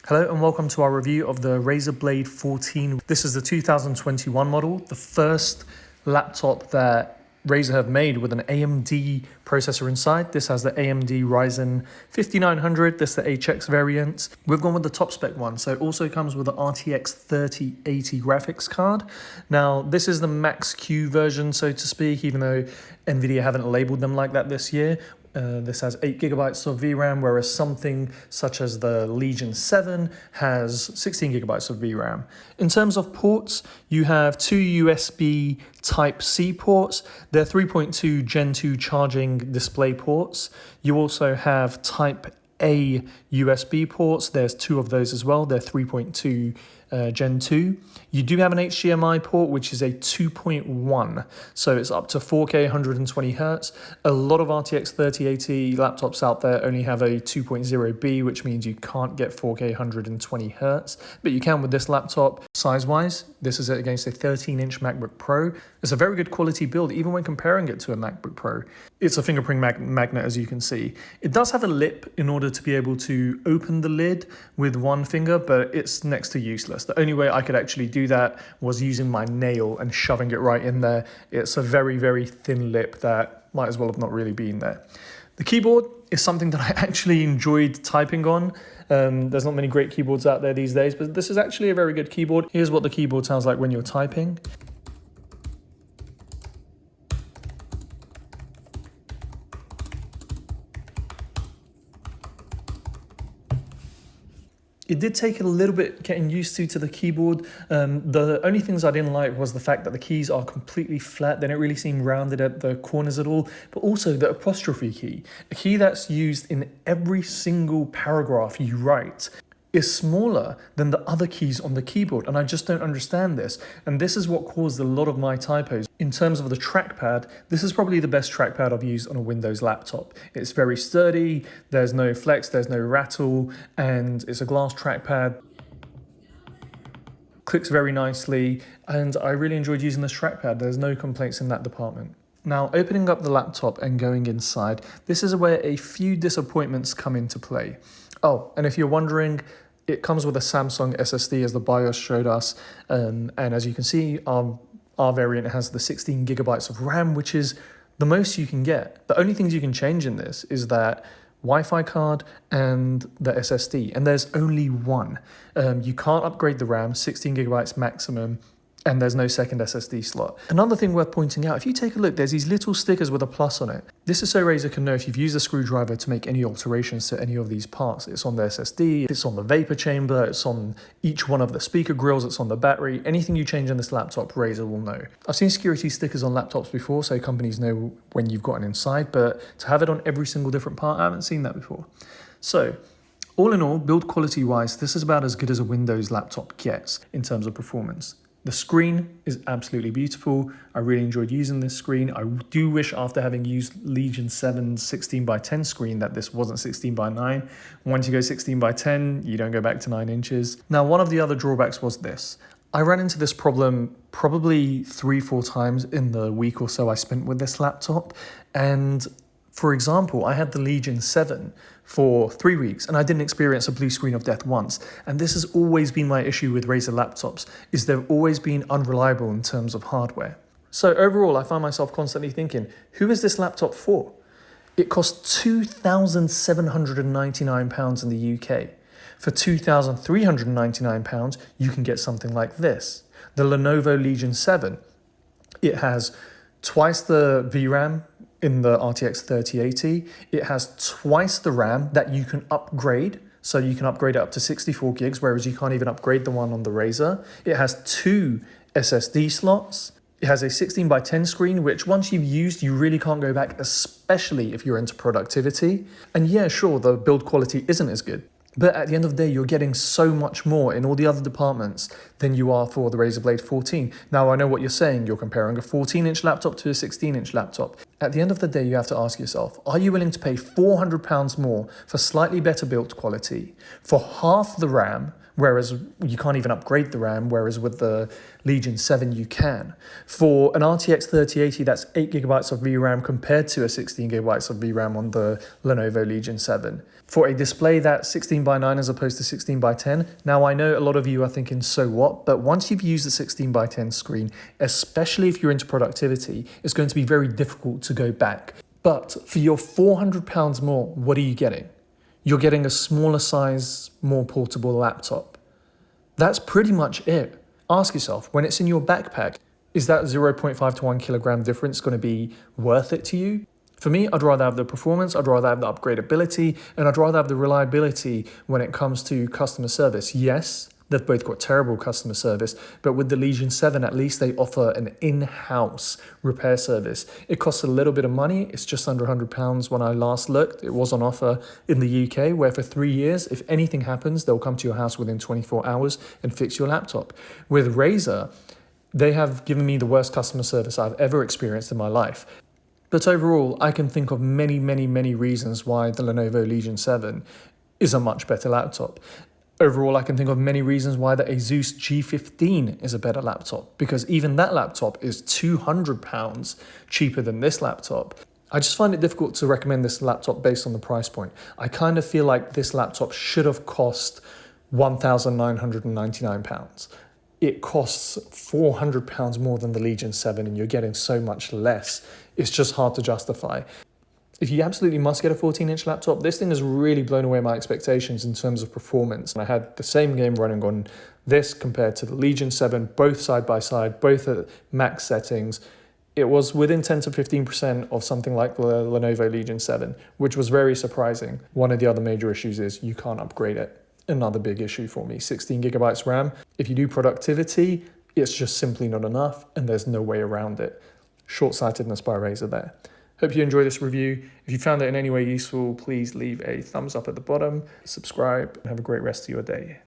Hello and welcome to our review of the Razer Blade 14. This is the 2021 model, the first laptop that Razer have made with an AMD processor inside. This has the AMD Ryzen 5900, this is the HX variant. We've gone with the top spec one, so it also comes with the RTX 3080 graphics card. Now, this is the Max Q version, so to speak, even though NVIDIA haven't labeled them like that this year. This has 8 gigabytes of VRAM, whereas something such as the Legion 7 has 16 gigabytes of VRAM. In terms of ports, you have two USB Type-C ports. They're 3.2 Gen 2 charging display ports. You also have Type-A USB ports. There's two of those as well. They're 3.2 Gen 2. You do have an HDMI port, which is a 2.1, so it's up to 4K 120 Hz. A lot of RTX 3080 laptops out there only have a 2.0B, which means you can't get 4K 120 Hz, but you can with this laptop. Size-wise, this is against a 13-inch MacBook Pro. It's a very good quality build, even when comparing it to a MacBook Pro. It's a fingerprint magnet, as you can see. It does have a lip in order to be able to open the lid with one finger, but it's next to useless. The only way I could actually do that was using my nail and shoving it right in there. It's a very, very thin lip that might as well have not really been there. The keyboard is something that I actually enjoyed typing on. There's not many great keyboards out there these days, but this is actually a very good keyboard. Here's what the keyboard sounds like when you're typing. It did take a little bit getting used to the keyboard. The only things I didn't like was the fact that the keys are completely flat. They don't really seem rounded at the corners at all, but also the apostrophe key, a key that's used in every single paragraph you write, is smaller than the other keys on the keyboard, and I just don't understand this. And this is what caused a lot of my typos. In terms of the trackpad, this is probably the best trackpad I've used on a Windows laptop. It's very sturdy, there's no flex, there's no rattle, and it's a glass trackpad. Clicks very nicely, and I really enjoyed using this trackpad. There's no complaints in that department. Now, opening up the laptop and going inside, this is where a few disappointments come into play. Oh, and if you're wondering, it comes with a Samsung SSD as the BIOS showed us, and as you can see, our variant has the 16 gigabytes of RAM, which is the most you can get. The only things you can change in this is that Wi-Fi card and the SSD, and there's only one. You can't upgrade the RAM, 16 gigabytes maximum, and there's no second SSD slot. Another thing worth pointing out, if you take a look, there's these little stickers with a plus on it. This is so Razer can know if you've used a screwdriver to make any alterations to any of these parts. It's on the SSD, it's on the vapor chamber, it's on each one of the speaker grills, it's on the battery. Anything you change on this laptop, Razer will know. I've seen security stickers on laptops before, so companies know when you've gotten inside, but to have it on every single different part, I haven't seen that before. So, all in all, build quality wise, this is about as good as a Windows laptop gets in terms of performance. The screen is absolutely beautiful. I really enjoyed using this screen. I do wish, after having used Legion 7's 16:10 screen, that this wasn't 16:9. Once you go 16:10, you don't go back to 9 inches. Now, one of the other drawbacks was this. I ran into this problem probably 3-4 times in the week or so I spent with this laptop. And for example, I had the Legion 7 for 3 weeks and I didn't experience a blue screen of death once. And this has always been my issue with Razer laptops, is they've always been unreliable in terms of hardware. So overall, I found myself constantly thinking, who is this laptop for? It costs £2,799 in the UK. For £2,399, you can get something like this. The Lenovo Legion 7. It has twice the VRAM in the RTX 3080. It has twice the RAM that you can upgrade. So you can upgrade it up to 64 gigs, whereas you can't even upgrade the one on the Razer. It has 2 SSD slots. It has a 16:10 screen, which once you've used, you really can't go back, especially if you're into productivity. And yeah, sure, the build quality isn't as good, but at the end of the day, you're getting so much more in all the other departments than you are for the Razer Blade 14. Now, I know what you're saying. You're comparing a 14-inch laptop to a 16-inch laptop. At the end of the day, you have to ask yourself, are you willing to pay £400 more for slightly better build quality, for half the RAM, whereas you can't even upgrade the RAM, whereas with the Legion 7 you can. For an RTX 3080, that's 8 gigabytes of VRAM compared to a 16 gigabytes of VRAM on the Lenovo Legion 7. For a display that's 16:9 as opposed to 16:10, now I know a lot of you are thinking, so what? But once you've used the 16:10 screen, especially if you're into productivity, it's going to be very difficult to go back. But for your £400 more, what are you getting? You're getting a smaller size, more portable laptop. That's pretty much it. Ask yourself, when it's in your backpack, is that 0.5 to 1 kilogram difference going to be worth it to you? For me, I'd rather have the performance, I'd rather have the upgradability, and I'd rather have the reliability when it comes to customer service. Yes, they've both got terrible customer service, but with the Legion 7, at least they offer an in-house repair service. It costs a little bit of money. It's just under £100 when I last looked. It was on offer in the UK, where for 3 years, if anything happens, they'll come to your house within 24 hours and fix your laptop. With Razer, they have given me the worst customer service I've ever experienced in my life. But overall, I can think of many, many, many reasons why the Lenovo Legion 7 is a much better laptop. Overall, I can think of many reasons why the Asus G15 is a better laptop, because even that laptop is £200 cheaper than this laptop. I just find it difficult to recommend this laptop based on the price point. I kind of feel like this laptop should have cost £1,999. It costs £400 more than the Legion 7 and you're getting so much less. It's just hard to justify. If you absolutely must get a 14-inch laptop, this thing has really blown away my expectations in terms of performance. I had the same game running on this compared to the Legion 7, both side by side, both at max settings. It was within 10 to 15% of something like the Lenovo Legion 7, which was very surprising. One of the other major issues is you can't upgrade it. Another big issue for me, 16 gigabytes RAM. If you do productivity, it's just simply not enough and there's no way around it. Short-sightedness by Razer there. Hope you enjoy this review. If you found it in any way useful, please leave a thumbs up at the bottom, subscribe, and have a great rest of your day.